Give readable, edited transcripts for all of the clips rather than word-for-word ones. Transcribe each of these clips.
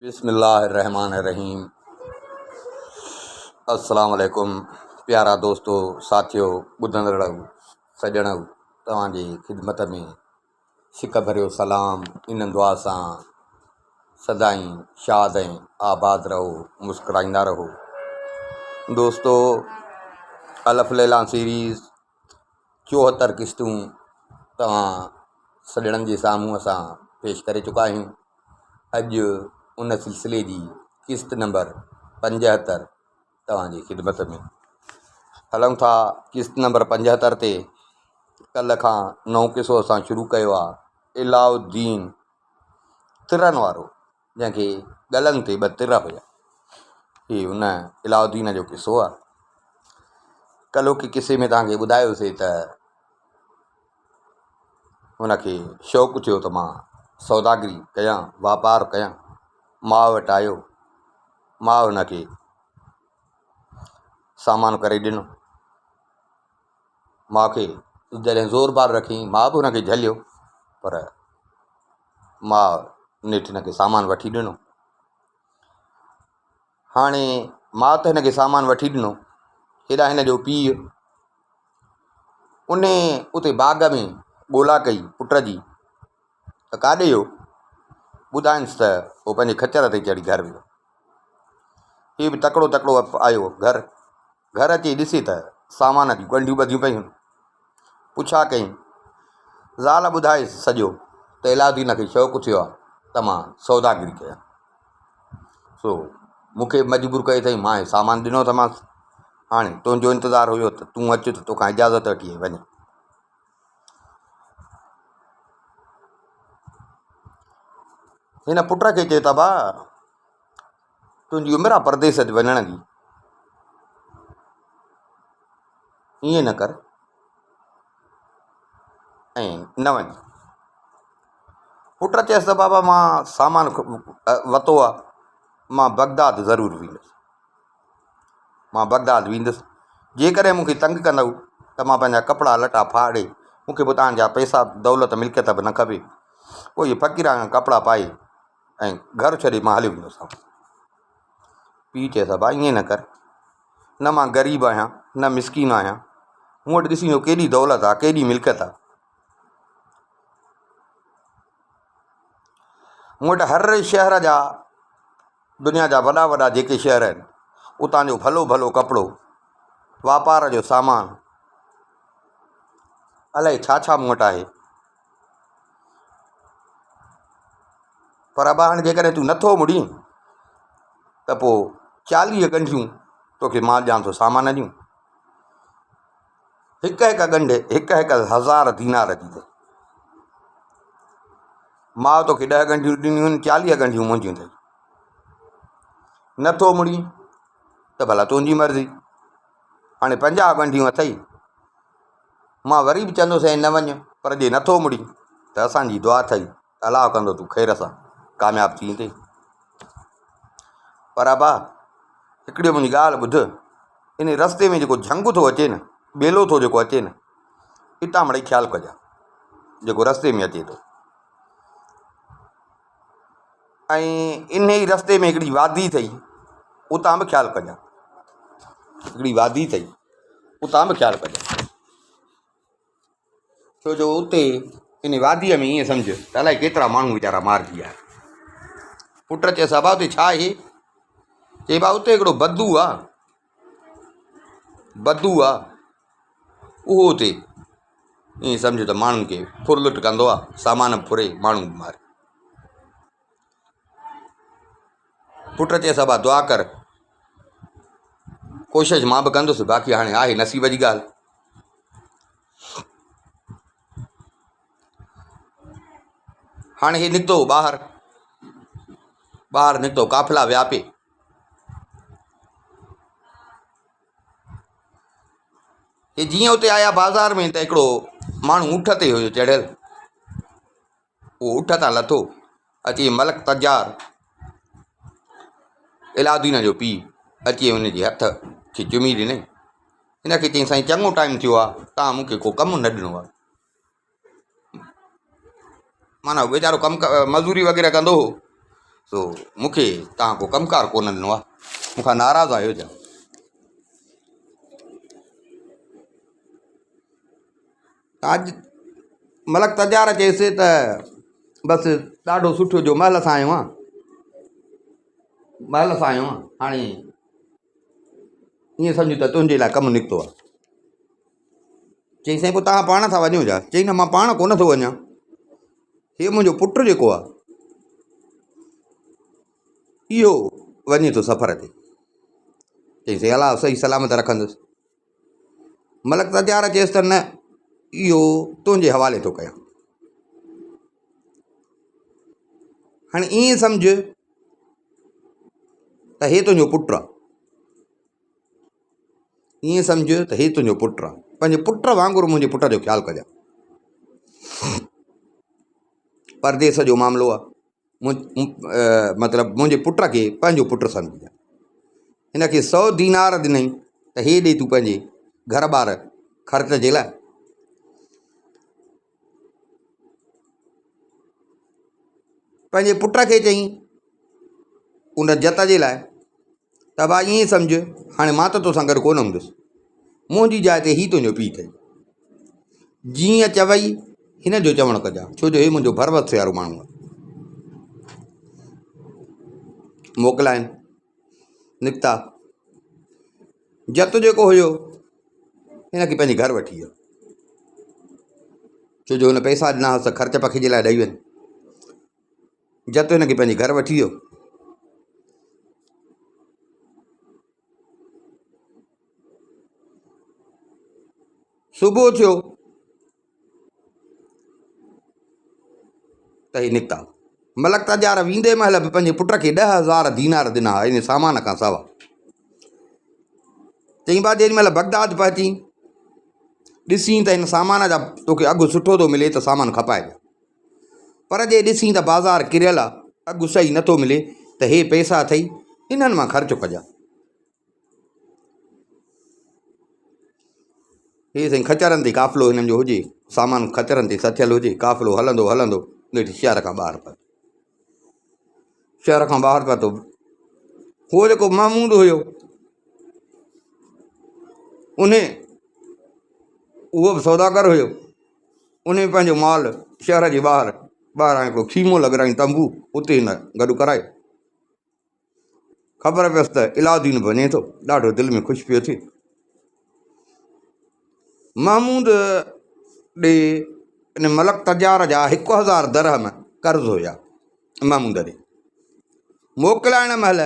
बिस्मिल्लाहिर्रहमानिर्रहीम। अस्सलाम वालेकुम प्यारा दोस्तों साथियों ॿुधंदड़ सॼण तव्हांजी ख़िदमत में सिक भरियो सलाम। इन दुआ सां सदाई शाद ऐं आबाद रहो, मुस्कुराईंदा रहो। दोस्तों, अलफ़ लैला सीरीज़ 74 किस्तूं तव्हां सॼणनि जे साम्हूं असां पेश करे चुका आहियूं। अॼु उन सिलसिले जी किस्त नंबर 75 तव्हांजी ख़िदमत में हलूं था। किस्त नंबर 75 ते कल्ह खां नओं किसो असां शुरू कयो आहे। इलाउद्दीन तिरनि वारो, जंहिंखे गलनि ते 2 तिर हुया, हीअ उन इलाउद्दीन जो किसो आहे। कल्ह के किसे में तव्हांखे ॿुधायोसीं त हुनखे शौक़ु थियो त मां सौदागरी कयां, वापारु कयां। माउ वटि आयो, माउ हुनखे सामान करे ॾिनो। माउ खे जॾहिं ज़ोर बार रखी, माउ बि हुनखे झलियो, पर माउ नेठि हिनखे सामान वठी ॾिनो। हाणे माउ त हिनखे सामान वठी ॾिनो, हेॾा हिन जो पीउ उन उते बाग़ में ॻोल्हा कई पुट जी त काॾे वियो। ॿुधाइंसि त उहो पंहिंजे खच्चर ते चढ़ी घर वियो। हीअ बि तकिड़ो तकिड़ो आयो घर अची ॾिसे त सामान जूं ॻंढियूं ॿधियूं पयूं। पुछा कई, ज़ाल ॿुधाएसि सॼो त इलाउद्दीन खे शौक़ु थियो आहे त मां सौदागिरी कयां। सो मूंखे मजबूर कयो अथई, मां सामान ॾिनो अथमांसि। हाणे तुंहिंजो इंतज़ारु हुयो त तूं अचु त तोखां इजाज़त वठी वञे। हिन पुट खे चए त भाउ, तुंहिंजी उमिरि आहे परदेस ते वञण जी, ईअं न कर ऐं न वञ। पुट चयसि त बाबा मां सामान वरितो आहे, मां बगदाद ज़रूरु वेंदुसि। मां बगदाद वेंदुसि, जेकॾहिं मूंखे तंग कंदव त मां पंहिंजा कपिड़ा लटा फाड़े, मूंखे बि तव्हांजा पैसा दौलत मिल्कियत बि न खपे, पोइ इहे फ़क़ीराना कपिड़ा पाए ऐं घर छॾे मां हली वेंदुसि। पीउ चयसि भाई ईअं न कर, न मां ग़रीब आहियां न मिसकीन आहियां, मूं वटि ॾिसी केॾी दौलत आहे, केॾी मिल्कियत आहे। मूं वटि हर शहर जा, दुनिया जा वॾा वॾा जेके शहर आहिनि, उतां जो भलो भलो कपिड़ो, वापार जो सामान, अलाए छा छा मूं वटि आहे। पर अबा हाणे जेकॾहिं तूं नथो मुड़ी त पोइ 40 ॻंढियूं तोखे मां ॾियां थो सामान जूं। हिकु हिकु ॻंढि 1000 दीनार जी अथई। माउ तोखे 10 ॻंढियूं ॾिनियूं आहिनि, 40 ॻंढियूं मुंहिंजियूं अथई। नथो मुड़ी त भला तुंहिंजी मर्ज़ी। हाणे 50 ॻंढियूं अथई, मां वरी बि चवंदुसि न वञ, पर जे नथो मुड़ी त असांजी दुआ अथई, अलाह कंदो तूं ख़ैर सां कामयाबु थी वेंदे। पर अबा हिकिड़ी मुंहिंजी ॻाल्हि ॿुध, इन रस्ते में जेको झंगु थो अचे न, ॿेलो थो जेको अचे न, इतां मिड़ई ख़्यालु कजां, जेको रस्ते में अचे थो। ऐं इन ई रस्ते में हिकिड़ी वादी अथई, उतां बि ख़्यालु कजां। हिकिड़ी वादी अथई, उतां बि ख़्यालु कजां। छो जो उते इन वादीअ में ईअं सम्झ त अलाए केतिरा माण्हू वीचारा मारिजी विया। पुट चयसि अबा उते छा आहे? चई भाउ उते हिकिड़ो बद्दू आहे, उहो उते ईअं सम्झ त माण्हुनि खे फुर लुट कंदो आहे, सामान फुरे, माण्हू मारे। पुट चयसि अबा दुआ कर, कोशिशि मां बि कंदुसि, बाक़ी हाणे आहे नसीब जी ॻाल्हि। हाणे हे निकितो ॿाहिरि निकितो, काफ़िला विया पिए। हे जीअं उते आया बाज़ार में त हिकिड़ो माण्हू ऊठ ते हुयो चढ़ियल। उहो ऊठ तां लथो, अची मलक तजार इलाउद्दीन जो पीउ अची हुनजे हथ खे चुमी ॾिनई। हिनखे चई साईं चङो टाइम थियो आहे, तव्हां मूंखे को कमु न ॾिनो आहे। माना वीचारो कमु मज़ूरी वग़ैरह कंदो हो, सो मूंखे तव्हां को कमकार कोन ॾिनो आहे, मूंखां नाराज़ आहियो छा? अॼु मलक तजारा चयसि त बसि ॾाढो सुठो जो महल सां आयो आहियां, हाणे ईअं सम्झ त तुंहिंजे लाइ कमु निकितो आहे। चई साईं पोइ तव्हां पाण था वञो छा? चई न मां पाण कोन थो वञा, हीअ मुंहिंजो पुटु जेको आहे इहो वञे थो सफ़र ते। चई साईं अलाह सही सलामत रखंदुसि। मलक तजारा चयसि त न इहो तुंहिंजे हवाले थो कयां। हाणे ईअं सम्झ त हे तुंहिंजो पुटु आहे, ईअं सम्झ त हे तुंहिंजो पुटु आहे, पंहिंजे पुट वांगुरु मुंहिंजे पुट जो ख़्यालु कजां। परदेस जो मामिलो आहे, मतिलबु मुंहिंजे पुट खे पंहिंजो पुटु सम्झजां। हिन खे 100 दीनार ॾिनई त हे ॾे तूं पंहिंजे घर ॿार ख़र्च जे लाइ। पंहिंजे पुट खे चई उन जत जे लाइ त भाई ईअं सम्झ हाणे मां त तोसां गॾु कोन हूंदुसि, मुंहिंजी जाइ ते ही तुंहिंजो पीउ अथई, जीअं चवई हिन जो चवणु कजां, छो जो हे मुंहिंजो भरवस वारो माण्हू आहे। मोकिलाइनि निकिता। जत जेको हुयो हिन खे पंहिंजे घर वठी वियो, छो जो हुन पैसा ॾिना हुअसि ख़र्च पखे जे लाइ ॾेई वञ। जत हिन खे पंहिंजे घर वठी वियो। सुबुह थियो त हे निकिता। मलक तजारा वेंदे महिल बि पंहिंजे पुट खे 10,000 दीनार ॾिना इन सामान खां सवा। चई बा जेॾी महिल बगदाद पहुची ॾिसी त हिन सामान जा तोखे अघु सुठो थो मिले त सामान खपाइजांइ, पर जे ॾिसी त बाज़ार किरियल आहे, अघु सही नथो मिले त हे पैसा अथई इन्हनि मां ख़र्चु कजां। हे साईं खचरनि ते काफ़िलो हिननि जो हुजे, सामान खचरनि ते सथियलु हुजे, काफ़िलो हलंदो हलंदो नेठि शहर खां ॿाहिरि पहुतो। शहर खां ॿाहिरि पहुतो, उहो जेको महमूद हुयो उहो बि सौदागर हुयो, उन पंहिंजो माल शहर जे ॿाहिरि हाणे हिकिड़ो खीमो लॻाराई तंबू, उते हिन गॾु करायो। ख़बर पियसि त इलाउद्दीन बि वञे थो, ॾाढो दिलि में ख़ुशि पियो थिए। महमूद ॾे इन मलक तजारा जा 1000 दरहम कर्ज़ हुया महमूद ॾे। मोकिलाइण महिल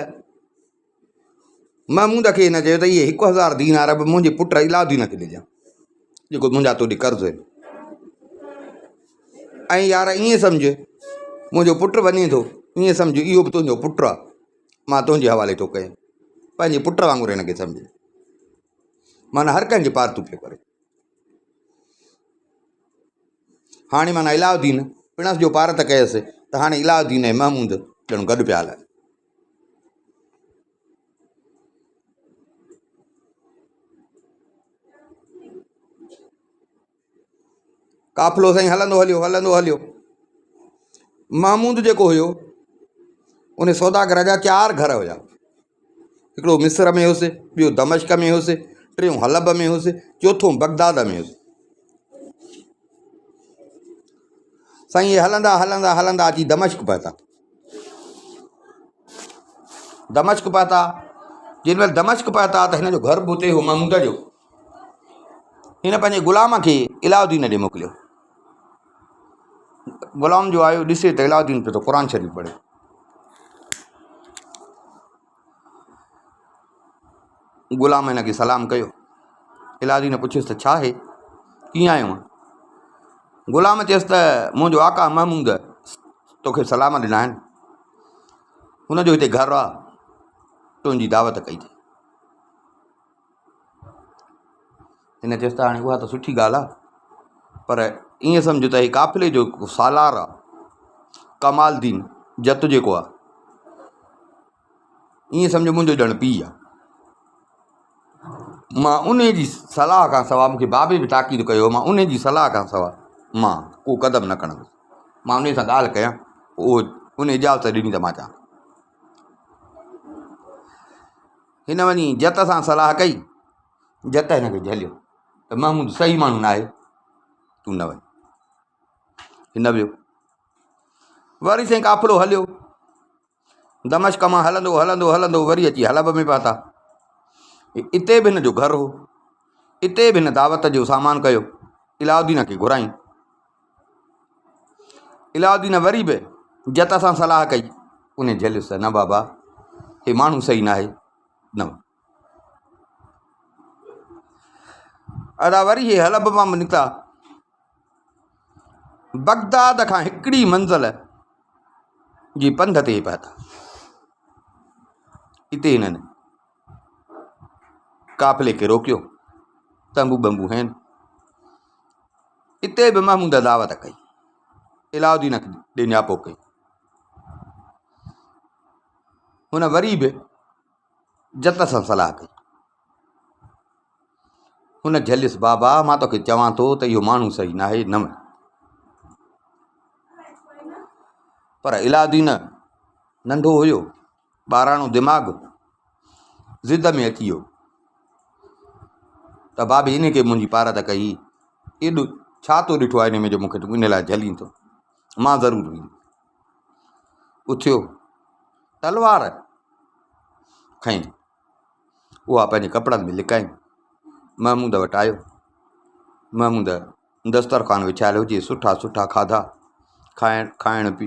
महमूद खे हिन चयो त इहे 1000 दीनार बि मुंहिंजे पुट इलाउद्दीन खे ॾिजां, जेको मुंहिंजा तोॾे कर्ज़ आहिनि। ऐं यार ईअं सम्झ मुंहिंजो पुटु वञे थो, ईअं सम्झ इहो बि तुंहिंजो पुटु आहे, मां तुंहिंजे हवाले थो कयां, पंहिंजे पुट वांगुरु हिन खे सम्झ। माना हर कंहिंजे पार तूं पियो करे। हाणे माना इलाउद्दीन पिणस जो पार त कयसि त हाणे इलाउद्दीन ऐं महमूद ॼणु गॾु पिया हलनि। काफ़िलो साईं हलंदो हलियो। महमूद जेको हुयो उन सौदागर जा 4 घर हुया, हिकिड़ो मिस्र में हुयुसि, ॿियो दमिश्क में हुयुसि, टियों हलब में हुयुसि, चौथों बगदाद में हुयुसि। साईं इहे हलंदा अची दमिश्क पहुता। जेॾी महिल दमिश्क पहुता त हिन जो घर बि हुते हो महमूद जो। हिन पंहिंजे ग़ुलाम खे इलाउद्दीन ॾे मोकिलियो। ग़ुलाम जो आयो ॾिसे त इलाउद्दीन पियो त क़ुर शरीफ़ पढ़े। ग़ुलाम हिन खे सलाम कयो। इलाउद्दीन पुछियुसि त छा आहे, कीअं आयो आहीं? ग़ुलाम चयसि त मुंहिंजो आका महमूद तोखे सलाम ॾिना आहिनि, हुनजो हिते घरु आहे, तुंहिंजी दावत कई अथई। हिन चयसि त हाणे उहा त सुठी ॻाल्हि आहे, पर ईअं सम्झ त ही काफ़िले जो सालार आहे, कमालदीन जत जेको आहे, ईअं सम्झ मुंहिंजो ॼणु पीउ आहे। मां उन जी सलाह खां सवाइ, मूंखे बाबे बि ताक़ीद कयो, मां उन जी सलाह खां सवाइ मां को क़दम न खणंदुसि। मां उन सां ॻाल्हि कयां, उहो उन इजाज़त ॾिनी त मां चवां। हिन वञी जत सां सलाह कई, जत हिनखे झलियो त महमूद सही माण्हू न आहे, तूं न वञ। हिन वियो। वरी साईं काफ़िलो हलियो, दमश्क मां हलंदो हलंदो हलंदो वरी अची हलब में पहुता। इते बि हिन जो घरु हो, इते बि हिन दावत जो सामान कयो। इलाउद्दीन खे घुराई। इलाउद्दीन वरी बि जत सां सलाह कई, उन झलियुसि त न बाबा, हे माण्हू सही न आहे, न। अदा वरी हे हलब मां निकिता। बगदाद खां हिकिड़ी मंज़िल जी पंध ते पहुता। इते हिननि काफ़िले खे रोकियो, तंबू बंबू आहिनि। इते बि महमूद दावत कई, इलाउद्दीन खे ॾे कई। हुन वरी बि जत सां सलाह कई। हुन झलियुसि, बाबा मां तोखे चवां थो त इहो माण्हू सही न आहे, न। पर इलाउद्दीन नंढो हुयो, ॿाराणो दिमाग़, ज़िद में अची वियो त बाबे इन खे मुंहिंजी पारत कई, एॾो छा तो ॾिठो आहे इन में जो मूंखे तूं इन लाइ झली थो? मां ज़रूरु वेंदुमि। उथियो, तलवार खईं, उहा पंहिंजे कपिड़नि में लिकाई, महमूद वटि आयो। महमूद दस्तरखान विछायल हुजे, सुठा सुठा खाधा, खाइण पी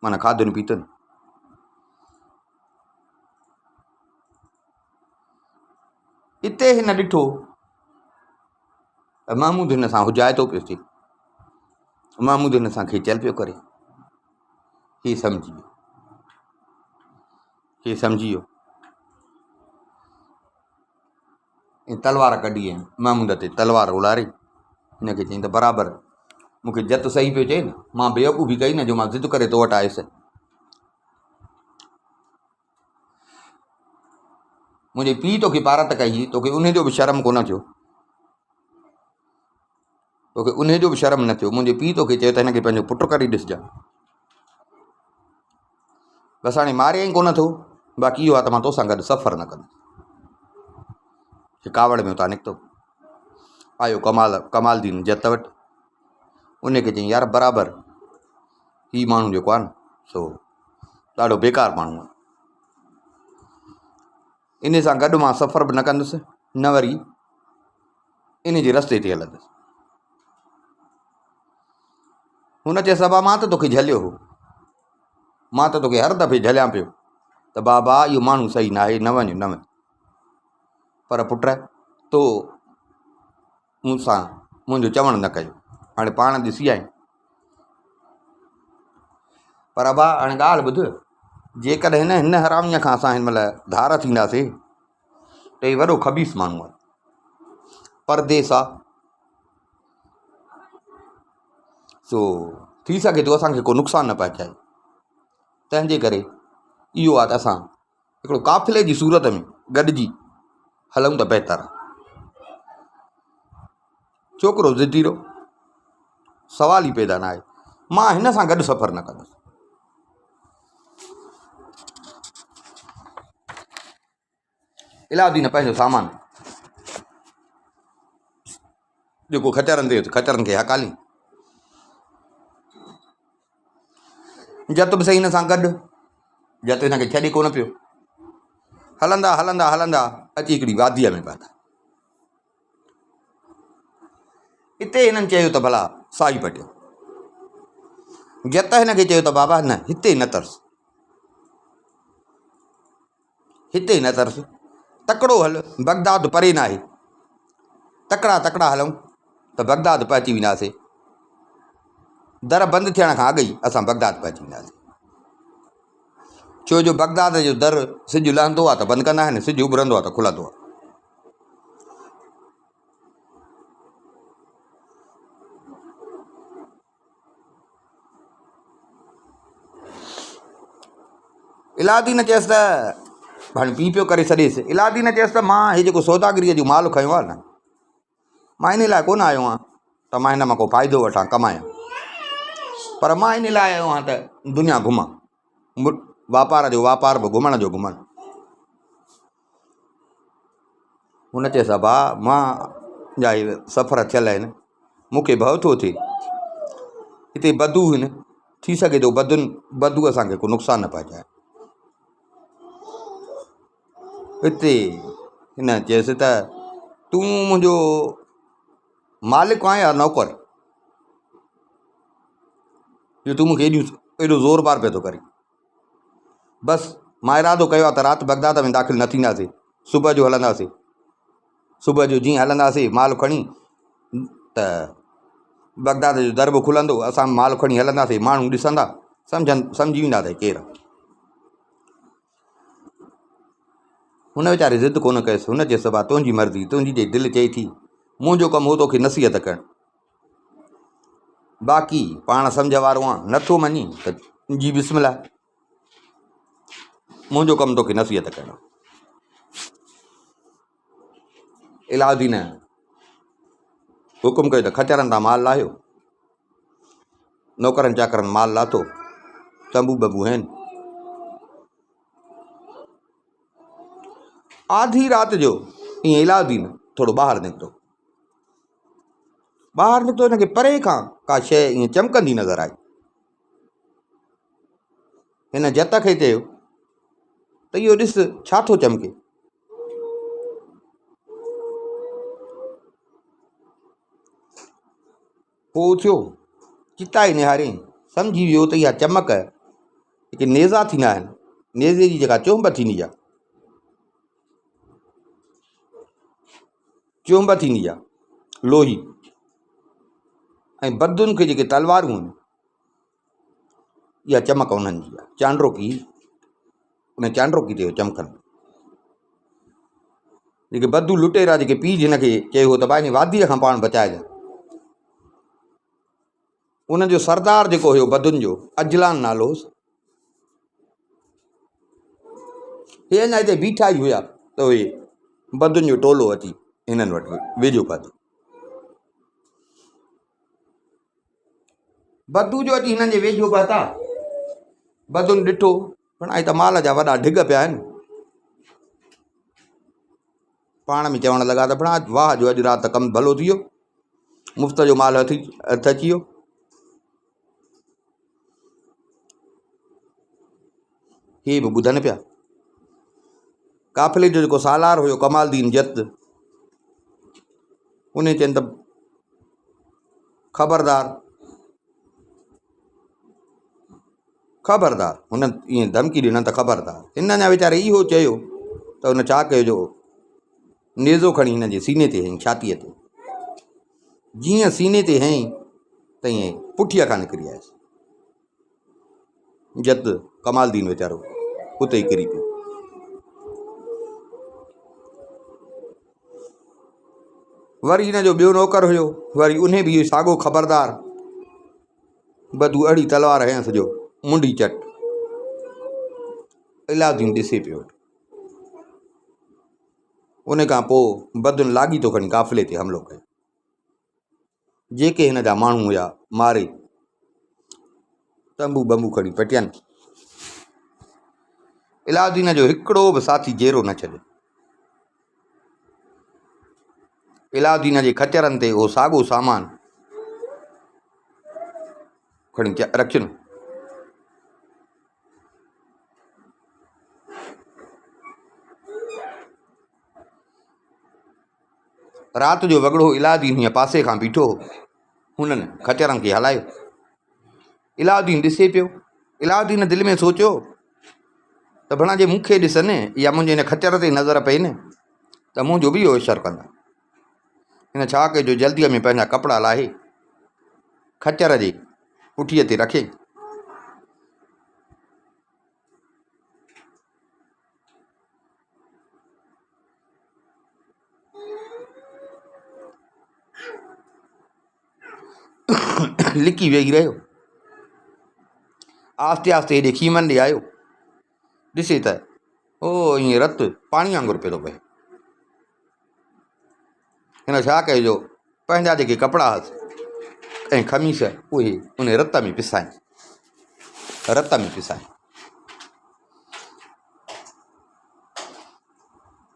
माना खाधनि पीतनि। इते हिन ॾिठो त महमूद हिन सां हुजाइतो पियो थिए, महमूद हिन सां खिचल पियो करे। ही सम्झी वियो, ही सम्झी वियो। ऐं तलवार कढी ऐं महमूद ते तलवार उलारी। हिनखे चई त बराबरि मूंखे जत सही पियो चए न, मां बेवकूफ़ी कई न जो मां ज़िद करे तो वटि आयुसि। मुंहिंजे पीउ तोखे पारत कई, तोखे उन जो बि शर्म कोन थियो, तोखे उन जो बि शर्म न थियो। मुंहिंजे पीउ तोखे चयो त हिनखे पंहिंजो पुटु करे ॾिसजां। बसि हाणे मारियईं कोन थो, बाक़ी इहो आहे त मां तोसां गॾु सफ़र न कंदुसि। कावड़ में उतां निकितो, आयो कमालदीन जत वटि। उनखे चई, यार बराबरि हीउ माण्हू जेको आहे न सो ॾाढो बेकार माण्हू आहे, इन सां गॾु मां सफ़र बि न कंदुसि, न वरी इन जे रस्ते ते हलंदुसि। हुन चयसि, बाबा मां त तोखे झलियो हो, मां त तोखे हर दफ़े झलियां पियो त बाबा इहो माण्हू सही न आहे, न वञ न वञ। पर पुट तो मूंसां मुंहिंजो चवणु न कयो, हाणे पाण ॾिसी आहीं। पर अबा हाणे ॻाल्हि ॿुध, जेकॾहिं हिन हरामीअ खां असां हिन महिल धार थींदासीं त हीउ वॾो ख़बीस माण्हू आहे, परदेस आहे, सो थी सघे थो असांखे को नुक़सानु न पहुचाए। तंहिंजे करे इहो आहे त असां हिकिड़ो काफ़िले जी सूरत में गॾिजी हलूं त बहितर आहे। छोकिरो ज़िदीरो, सवाल ई पैदा न आहे, मां हिन सां गॾु सफ़र न कंदुसि। इलाउद्दीन पंहिंजो सामान जेको खचरनि ते खचरनि खे हकाली, जत बि सही हिन सां गॾु, जत हिनखे छॾे कोन पियो। हलंदा हलंदा हलंदा अची हिकिड़ी वादीअ में पहुता। हिते हिननि चयो त भला साई पटियो। जत हिनखे चयो त बाबा न, हिते न तरस, हिते न तरस, तकिड़ो हल, बगदाद परे न आहे, तकिड़ा तकिड़ा हलूं त बगदाद पहुची वेंदासीं। दर बंदि थियण खां अॻु ई असां बगदाद पहुची वेंदासीं। छो जो बगदाद जो दर सिॼु लहंदो आहे त बंदि कंदा आहिनि, सिॼु उभरंदो आहे त खुलंदो आहे। इलाउद्दीन चयसि त हाणे पीउ पियो करे छॾेसि। इलाउद्दीन चयसि त मां हीउ जेको सौदागरीअ जो माल खंयो आहे न, मां इन लाइ कोन आयो आहियां त मां हिन मां को फ़ाइदो वठां कमायां, पर मां इन लाइ आयो आहियां त दुनिया घुमां, वापार जो वापार बि घुमण जो घुमणु। हुन चयसि हा भाउ मां जा सफ़र थियल आहिनि, मूंखे भउ थो थिए, हिते बदू आहिनि, थी सघे थो बदू असांखे को नुक़सानु न पहुचाए। हिते हिन चयसि त तूं मुंहिंजो मालिक आहीं या नौकर, जो तूं मूंखे एॾो ज़ोर बार पियो थो करी। बसि मां इरादो कयो आहे त राति बगदाद में दाख़िल न थींदासीं, सुबुह जो हलंदासीं। सुबुह जो जीअं हलंदासीं माल खणी त बगदाद जो दर बि खुलंदो, असां माल खणी हलंदासीं, माण्हू ॾिसंदा, सम्झी वेंदा त केरु। हुन वीचारे ज़िद कोन कयसि। हुन चयसि भाउ तुंहिंजी मर्ज़ी, तुंहिंजी जे दिलि चई थी, मुंहिंजो कमु हो तोखे नसीहत करणु, बाक़ी पाण सम्झ वारो आहे, नथो मञी त जी बिस्मिल्लाह, मुंहिंजो कमु तोखे नसीहत करणु। इलाउद्दीन हुकुम कयो त खचरनि तां माल लाहियो। नौकरनि चाकरनि माल लाथो, तंबू बंबू आहिनि। आधी राति जो ईअं इलाउद्दीन थोरो ॿाहिरि निकितो। हिनखे परे खां का शइ ईअं चमकंदी नज़र आई। हिन जत खे चयो त इहो ॾिस छा थो चमके। पोइ थियो चिताई निहारे सम्झी वियो त इहा चमक जेके नेज़ा थींदा आहिनि, नेज़े जी जेका चुंब थींदी आहे, चुंब थींदी आहे लोही, ऐं बदुनि खे जेके तलवारूं आहिनि, इहा चमक उन्हनि जी आहे। चांड्रोकी, उन चांड्रोकी ते चमकनि। जेके बदू लुटेरा जेके पीउ हिनखे चयो हो त भाई हिन वादीअ खां पाण बचाइजांइ, उनजो सरदार जेको हुयो बदुनि जो, अजलान नालो हुयुसि। हे अञा हिते बीठा ई हुया त उहे बदुनि जो टोलो अची हिननि वटि वेझो पातो। बदू जो अची हिननि जे वेझो पहुता। बदुनि ॾिठो पण आई त माल जा वॾा ढिग पिया आहिनि। पाण में चवण लॻा त पण वाह जो अॼु राति कमु भलो थी वियो, मुफ़्त जो माल हथ अची वियो। हे बि ॿुधनि पिया। काफ़िले जो जेको सालार हुयो कमालदीन जत, उन चवनि त ख़बरदार, हुन ईअं धमकी ॾिना त ख़बरदार। हिन अञा वीचारे इहो चयो त हुन छा कयो जो नेज़ो खणी हिन जे सीने ते हईं, छातीअ ते। जीअं सीने ते हईं त ईअं पुठीअ खां निकिरी आयसि। जत कमालदीन वीचारो उते ई किरी पियो। वरी हिन जो ॿियो नौकर हुयो, वरी उन बि इहो साॻियो ख़बरदार। बदू अड़ी तलवार हयसि जो मुंडी चट। इलाउद्दीन ॾिसे पियो। उन खां पोइ बदुनि लाॻीतो खणी काफ़िले ते हमिलो कयो। जेके हिन जा माण्हू हुया मारे, तंबू बंबू खणी पटियनि। इलाउद्दीन जो हिकिड़ो बि साथी जेरो न छॾियो। इलाउद्दीन जे खचरनि ते उहो साॻियो सामान खणी रखियुनि। राति जो वॻड़ो इलाउद्दीन हीअं पासे खां बीठो, हुननि खचरनि खे हलायो। इलाउद्दीन ॾिसे पियो। इलाउद्दीन दिलि में सोचियो त भला जे मूंखे ॾिसनि या मुंहिंजे हिन खचर ते नज़र पई न त मुंहिंजो बि इहो असरु कंदा। हिन छा कयो जो जल्दीअ में पंहिंजा कपिड़ा लाहे खचर जे पुठीअ ते रखे लिकी वेही रहियो। आस्ते आस्ते हेॾे खीमन ॾे आयो। ॾिसे त ओ ईअं रतु पाणी वांगुरु पियो थो पए। हिन छा कयो जो पंहिंजा जेके कपिड़ा हुअसि ऐं ख़मीस उहे उन रत में पिसाए।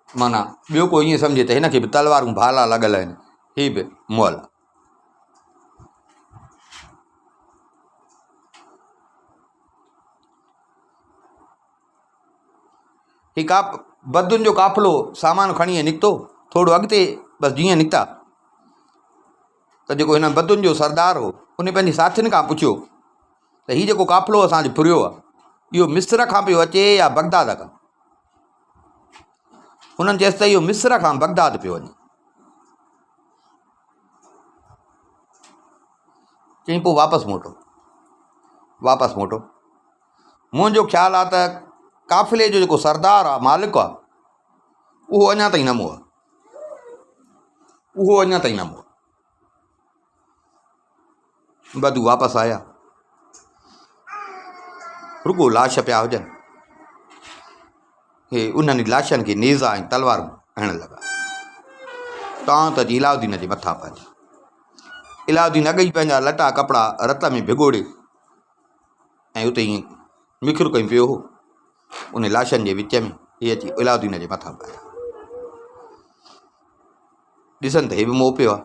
माना ॿियो को ईअं सम्झे त हिन खे बि तलवारूं भाला लॻल आहिनि, ही बि मुअल। ही बदुनि जो काफ़िलो सामान खणी निकितो, थोरो अॻिते बसि जीअं निकिता त जेको हिन बदुनि जो सरदार हो उन पंहिंजी साथियुनि खां पुछियो त हीउ जेको काफ़िलो असांजो फिरियो आहे इहो मिस्र खां पियो अचे या बगदाद खां? हुननि चयसि त इहो मिस्र खां बगदाद पियो वञे। चई पोइ वापसि मोटो। मुंहिंजो ख़्यालु आहे त काफ़िले जो जेको सरदार आहे, मालिक आहे, उहो अञा ताईं न मुओ। बदू वापसि आया, रुगो लाश पिया हुजनि। हे उन्हनि लाशनि खे नेज़ा ऐं तलवारूं हणण लॻा। तां त इलाउद्दीन जे मथां पइजी। इलाउद्दीन अॻई पंहिंजा लटा कपिड़ा रत में भिगोड़े ऐं उते ईअं मिखिर कई पियो हो उन लाशनि जे विच में। हे अची इलाउद्दीन जे मथां पइजा। ॾिसनि त हे बि मोह पियो आहे।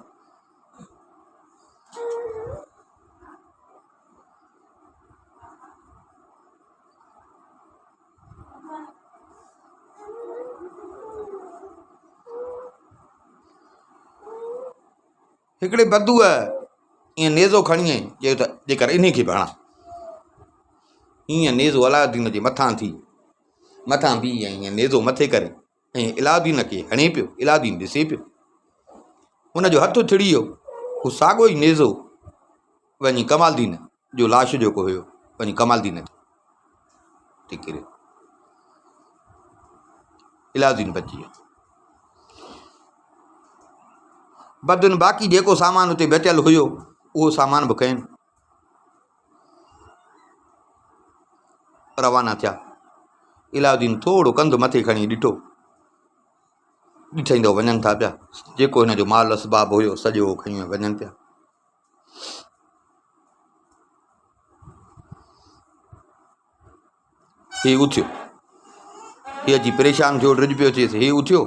हिकिड़े बदूअ ईअं नेज़ो खणी आई, चयो त जेकर इन खे बि हणां। हीअं नेज़ो इलाउद्दीन जे मथां बीह ऐं हीअं नेज़ो मथे करे ऐं इलाउद्दीन खे हणे पियो। इलाउद्दीन ॾिसे पियो, हुनजो हथु थिड़ी वियो। हू साॻियो ई नेज़ो वञी कमालदीन जो लाश जेको हुयो वञी कमालदीन ते किरियो। इलाउद्दीन बची वियो। बदुनि बाक़ी जेको सामान उते बचियल हुयो उहो सामान बि खयुनि, रवाना थिया। इलाउद्दीन थोरो कंधु मथे खणी ॾिठो, ॾिठईं त वञनि था पिया। जेको हिन जो माल असबाब हुयो सॼो खयूं वञनि पिया। हे उथियो, हे अची परेशान थियो, ड्रिज पियो थिएसि। हे उथियो,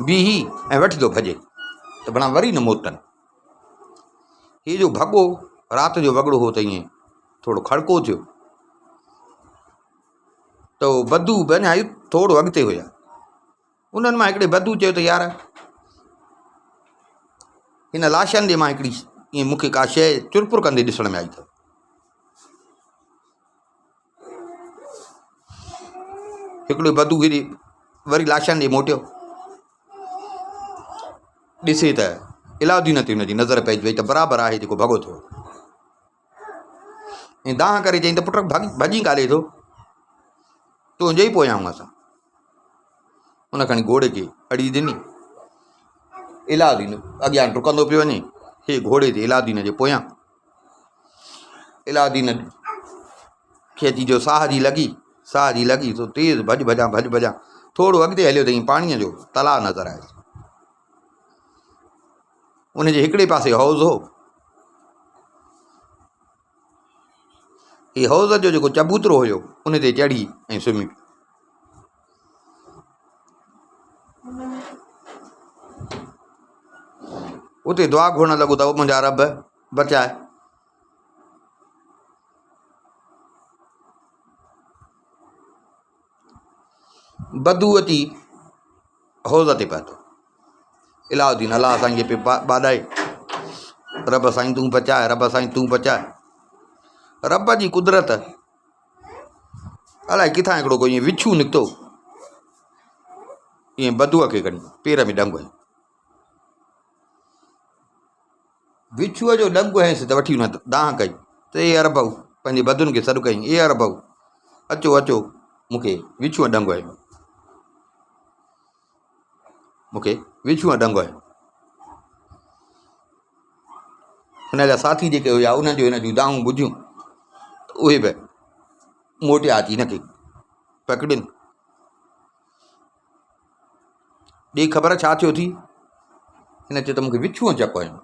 बीही ऐं वठी थो भॼे त भला वरी न मोटनि। हे जो भॻो राति जो वॻड़ो हो त ईअं थोरो खड़को थियो त उहो बदू अञा थोरो अॻिते हुया। उन्हनि मां हिकिड़े बदू चयो त यार हिन लाशनि जे मां हिकिड़ी ईअं मूंखे का शइ चुरपुर कंदे ॾिसण में आई अथव। हिकिड़ो बदू वरी लाशनि ॾे मोटियो, ॾिसे त इलाउद्दीन ते हुनजी नज़र पइजी वई त बराबरि आहे जेको भॻो थियो। ऐं दाह करे चई त पुट भॼी काॾे थो, तुंहिंजे ई पोयां आऊं असां। हुन खणी घोड़े खे अड़ी ॾिनी। इलाउद्दीन अॻियां डुकंदो पियो वञे, हे घोड़े ते इलाउद्दीन जे पोयां। इलाउद्दीन खे अची जो साह जी लॻी सो तेज़ भॼ। थोरो अॻिते हलियो त पाणीअ जो तलाउ नज़र आयो। उनजे हिकिड़े पासे हौज़ हो। हीउ हौज़ जो जेको चबूतरो हुयो उन ते चढ़ी ऐं सुम्ही पियो। उते दुआ घुरण लॻो त मुंहिंजा रब बचाए। बदू अची हौज़ ते पहुतो। इलाउद्दीन अलाह साईं खे पियो बाॾाए, रब साईं तूं बचाए, रब साईं तूं बचाए। रब जी कुदरत, अलाए किथां हिकिड़ो कोई ईअं विछू निकितो, ईअं बदूअ खे खणी पेर में ॾंग हंयो। विछूअ जो ॾंग हयसि त वठी हुन दाह कई त ए अरबऊ, पंहिंजे बदुनि खे सॾु कई, ए अरबऊ अचो मूंखे विछूअ ॾंग हयो, मूंखे विछूअ ॾंग हयो। हुन जा साथी जेके हुआ उन्हनि जो हिन जूं दाहूं ॿुधियूं त उहे बि मोटिया अची हिनखे पकड़ियुनि। ॿी ख़बर छा थियो थी? हिन चयो त मूंखे विछूअ चक हयो।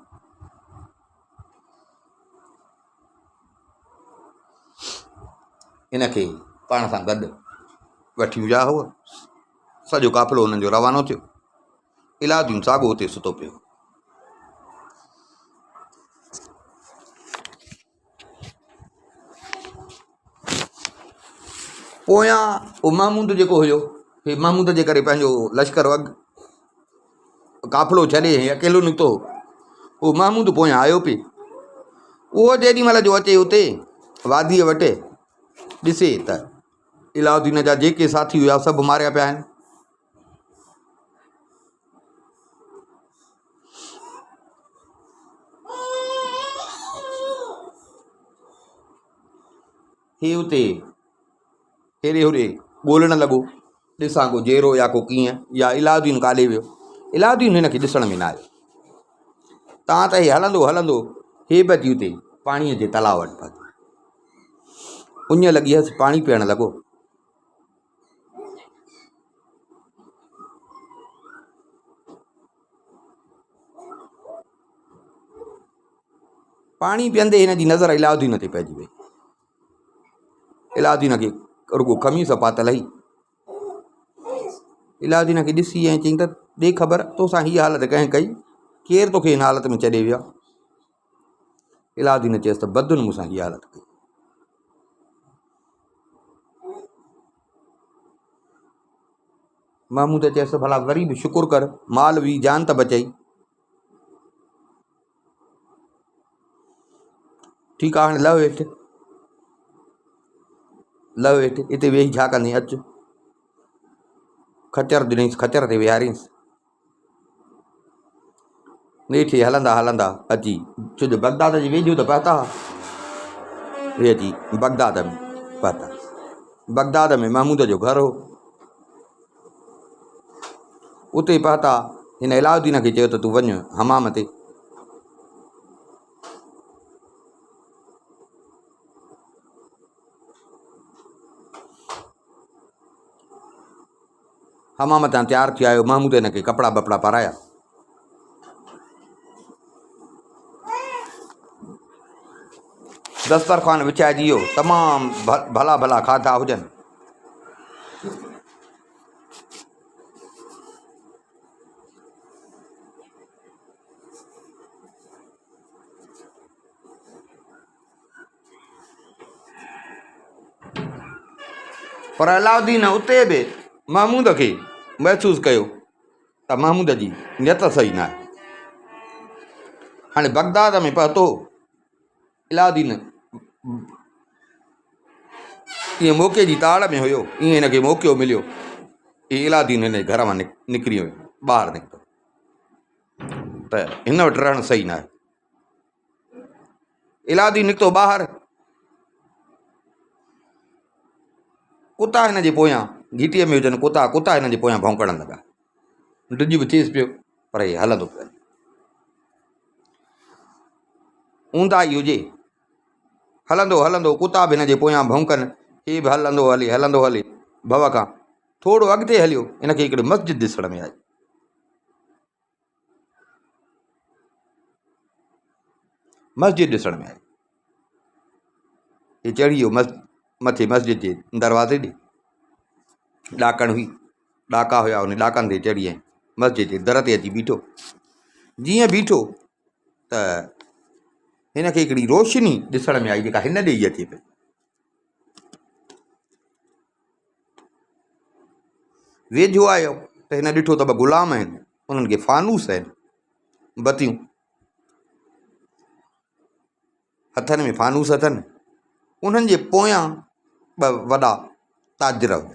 हिन खे पाण सां गॾु वठी विया हुआ सॼो काफ़िलो हुननि जो रवानो थियो। इलाउद्दीन साॻियो हुते सुतो पियो। पोयां उहो महमूद जेको हुयो, हे महमूद जे करे पंहिंजो लश्कर काफ़िलो छॾे अकेलो निकितो। उहो महमूद पोयां आयो पिए। उहो जेॾीमहिल जो अचे उते वादीअ वटि ॾिसे त इलाउद्दीन जा जेके साथी हुआ सभु मारिया पिया आहिनि। हे उते हेॾे होॾे ॻोल्हण लॻो, ॾिसां को जेरो या को कीअं, या इलाउद्दीन काॾे वियो। इलाउद्दीन हिन खे ॾिसण में न आयो। तां त हे हलंदो हलंदो हे बि अची उते पाणीअ जे तलाउ वटि पहुतो। उञ लॻी हुअसि, पाणी पीअण लॻो। पाणी पीअंदे हिन जी नज़र इलाउद्दीन ते पइजी वई। इलाउद्दीन खे रुॻो ख़मीस पातल हुई। इलाउद्दीन खे ॾिसी ऐं चयईं त ॾे ख़बर तोसां हीअ हालत कंहिं कई, केरु तोखे हिन हालत में छॾे वियो? इलाउद्दीन चयसि त बदुन मूंसां हीअ हालत कई। महमूद चयसि भला वरी बि शुकुर कर, माल हुई, जान त बचाई। ठीकु आहे, हाणे लह हेठि, लह हेठि, हिते वेही छा कंदी? अचु। खचर ॾिनईंसि, खचर ते विहारियईंसि। नेठि हलंदा हलंदा अची, छो जो बगदाद जे वेझो त पहुता। हे अची बगदाद में पहुता। बगदाद में महमूद जो घर हो। उते पहुता। हिन इलाउद्दीन खे चयो त तूं वञ हमाम ते। हमाम तां तयारु थी आयो। महमूद हिन खे कपिड़ा बपड़ा पाराया। दस्तरखान विछाइजी वियो। तमामु भला भला खाधा हुजनि। पर अलाउद्दीन उते बि महमूद खे महसूसु कयो त महमूद जी नियत सही न आहे। हाणे बगदाद में पहुतो। इलाउद्दीन ईअं मौक़े जी ताड़ में हुयो, ईअं हिनखे मौक़ो मिलियो। इलाउद्दीन हिन घर मां निकिरी वियो, ॿाहिरि निकितो त हिन वटि रहणु सही न आहे। इलाउद्दीन निकितो ॿाहिरि। कुता हिन जे पोयां, घिटीअ में हुजनि कुता, कुता हिन जे पोयां भौंकण लॻा। ॾुज बि थिएसि पियो, पर हे हलंदो पियो। ऊंदाही हुजे, हलंदो हलंदो कुता बि हिन जे पोयां भौंकनि। हे बि हलंदो हले भव खां थोरो अॻिते हलियो। हिनखे हिकिड़ी मस्जिद ॾिसण में आई। मस्जिद ॾिसण में आई। हे चढ़ी वियो मथे मस्जिद जे दरवाज़े ॾे। ॾाकण हुई, ॾाका हुया, उन ॾाकनि ते चढ़ी ऐं मस्जिद जे दर ते अची बीठो। जीअं बीठो त हिनखे हिकिड़ी रोशनी ॾिसण में आई जेका हिन ॾे ई अचे पई। वेझो आयो त हिन ॾिठो त ॿ ग़ुलाम आहिनि, उन्हनि खे फानूस आहिनि, बतियूं हथनि में फानूस अथनि। उन्हनि जे पोयां ॿ वॾा ताजर हुआ।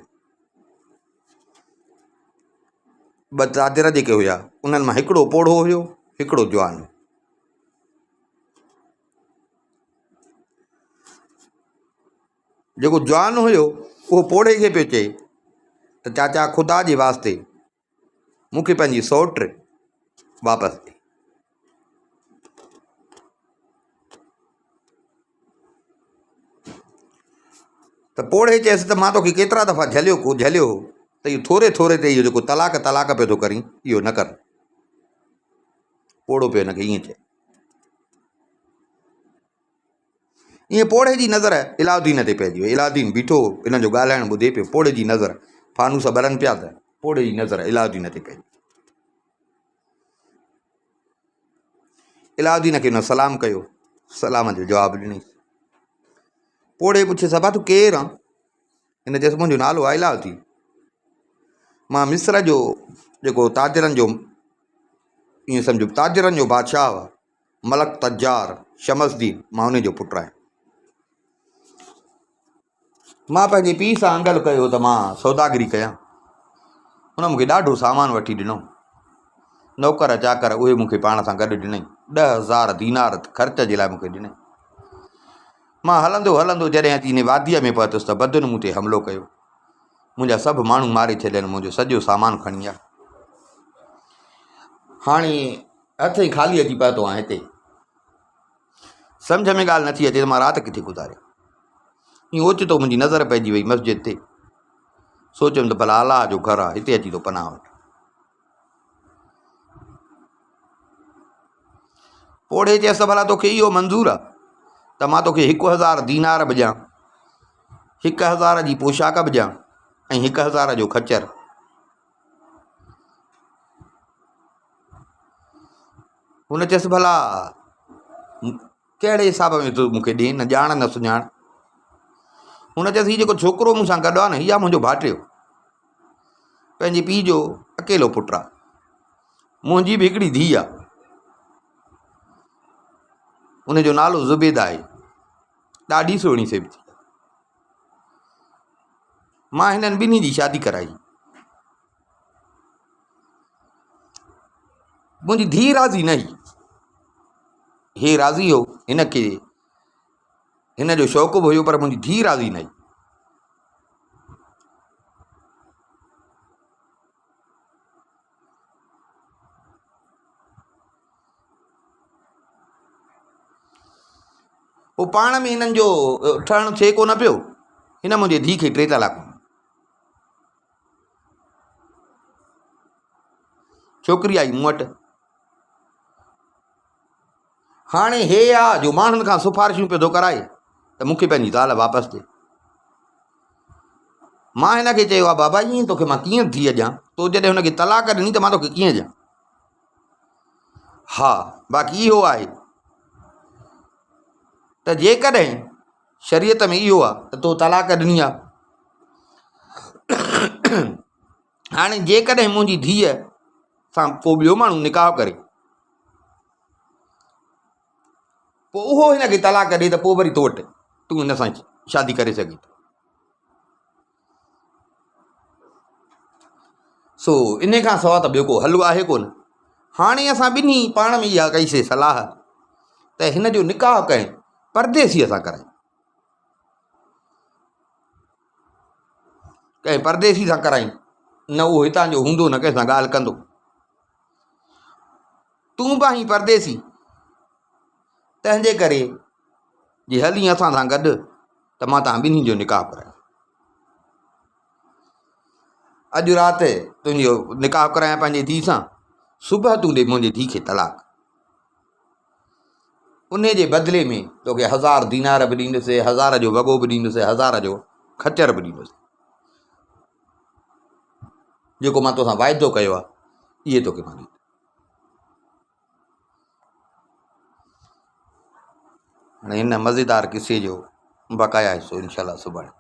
ॿ ताजर जेके हुया उन्हनि मां हिकिड़ो पोढ़ो हुयो, हिकिड़ो जवान। जेको जवान हुयो उहो पोढ़े खे पियो चए त चाचा ख़ुदा जे वास्ते मूंखे पंहिंजी सौट वापसि ॾे। त पोढ़े चयसि त मां तोखे केतिरा दफ़ा झलियो हो त इहो थोरे थोरे ते इहो जेको तलाक पियो थो करीं, इहो न कर। पोढ़ो पियो हिनखे ईअं चए। ईअं पोढ़े जी नज़र इलाउद्दीन ते पइजी वई। इलाउद्दीन बीठो हिन जो ॻाल्हाइणु ॿुधे पियो। पोढ़े जी नज़र, फानूस ॿरनि पिया त पोड़े जी नज़र अलाउद्दीन ते कई। अलाउद्दीन खे हुन सलाम कयो, सलाम जो जवाबु ॾिनई। पोड़े पुछे सभा तूं केरु आहे? हिन चयसि मुंहिंजो नालो आहे अलाउद्दीन, मां मिस्र जो जेको ताजरनि जो, ईअं सम्झो ताजरनि जो बादशाह हुआ, मलक तजार शमसदीन, मां हुन जो पुटु आहियां। मां पंहिंजे पीउ सां अंगल कयो त मां सौदागरी कयां। हुन मूंखे ॾाढो सामान वठी ॾिनो, नौकर चाकर उहे मूंखे पाण सां गॾु ॾिनई, 10,000 दीनार ख़र्च जे लाइ मूंखे ॾिनई। मां हलंदो हलंदो जॾहिं अची हिन वादीअ में पहुतुसि त बदन मूं ते हमिलो कयो, मुंहिंजा सभु माण्हू मारे छॾियनि, मुंहिंजो सॼो सामान खणी विया। हाणे हथ ई ख़ाली अची पहुतो आहियां हिते। सम्झ में ॻाल्हि नथी अचे त मां राति किथे गुज़ारियां। ईअं ओचितो मुंहिंजी नज़र पइजी वई मस्जिद ते। सोचियुमि त भला अलाह जो घरु आहे, हिते अची थो पनाह वठि। पोड़े चयसि भला तोखे इहो मंज़ूरु आहे त मां तोखे 1,000 दीनार बि ॾियां, 1,000 जी पोशाक बि ॾियां ऐं 1,000 जो खच्चर? हुन चयसि भला कहिड़े हिसाब में तूं मूंखे ॾे, न ॼाण न सुञाण। हुन चयसि हीउ जेको छोकिरो मूंसां गॾु आहे न, हीउ आहे मुंहिंजो भाटियो, पंहिंजे पीउ जो अकेलो पुटु आहे। मुंहिंजी बि हिकिड़ी धीउ आहे, उनजो नालो ज़ुबैदा आहे, ॾाढी सुहिणी सेब थी। मां हिननि ॿिन्ही जी शादी कराई। मुंहिंजी धीउ राज़ी न हुई, हे राज़ी हो, हिनखे हिन जो शौक़ु बि हुयो, पर मुंहिंजी धीउ राज़ी न हुई। पोइ पाण में हिननि जो ठहणु थिए कोन पियो। हिन मुंहिंजे धीउ खे 3 तलाक, छोकिरी आई मूं वटि। हाणे हे आहे जो माण्हुनि खां सिफारिशूं पियो थो कराए त मूंखे पंहिंजी ज़ाल वापसि ॾे। मां हिनखे चयो आहे बाबा ईअं तोखे मां कीअं धीउ ॾियां, तो जॾहिं हुनखे तलाक ॾिनी त मां तोखे कीअं ॾियां? हा, बाक़ी इहो आहे त जेकॾहिं शरीयत में इहो आहे त तो तलाक ॾिनी आहे। हाणे जेकॾहिं मुंहिंजी धीअ सां को ॿियो माण्हू निकाह करे, पोइ उहो हिनखे तलाक ॾे त पोइ वरी तो वटि तूं हिन सां शादी करे सघीं थो। सो इन खां सवाइ त ॿियो को हल आहे कोन। हाणे असां ॿिन्ही पाण में इहा कईसीं सलाह त हिन जो निकाह कंहिं परदेसीअ सां करायूं, कंहिं परदेसी सां करायूं, न उहो हितां जो हूंदो न कंहिं सां ॻाल्हि कंदो। तूं बि आहीं परदेसी, तंहिंजे करे जे हली असां सां गॾु त मां तव्हां ॿिन्ही जो निकाह करायां। अॼु राति तुंहिंजो निकाह करायां पंहिंजी धीउ सां, सुबुह तूं ॾे मुंहिंजी धीउ खे तलाक। उन जे बदिले में तोखे 1000 दीनार बि ॾींदुसि, 1000 जो वॻो बि ॾींदुसि, 1000 जो खच्चर बि ॾींदुसि। जेको मां तोसां वाइदो कयो आहे इहे तोखे मां ॾींदुसि। हाणे हिन मज़ेदार किसे जो बक़ाया हिसो इंशाअल्लाह सुभाणे।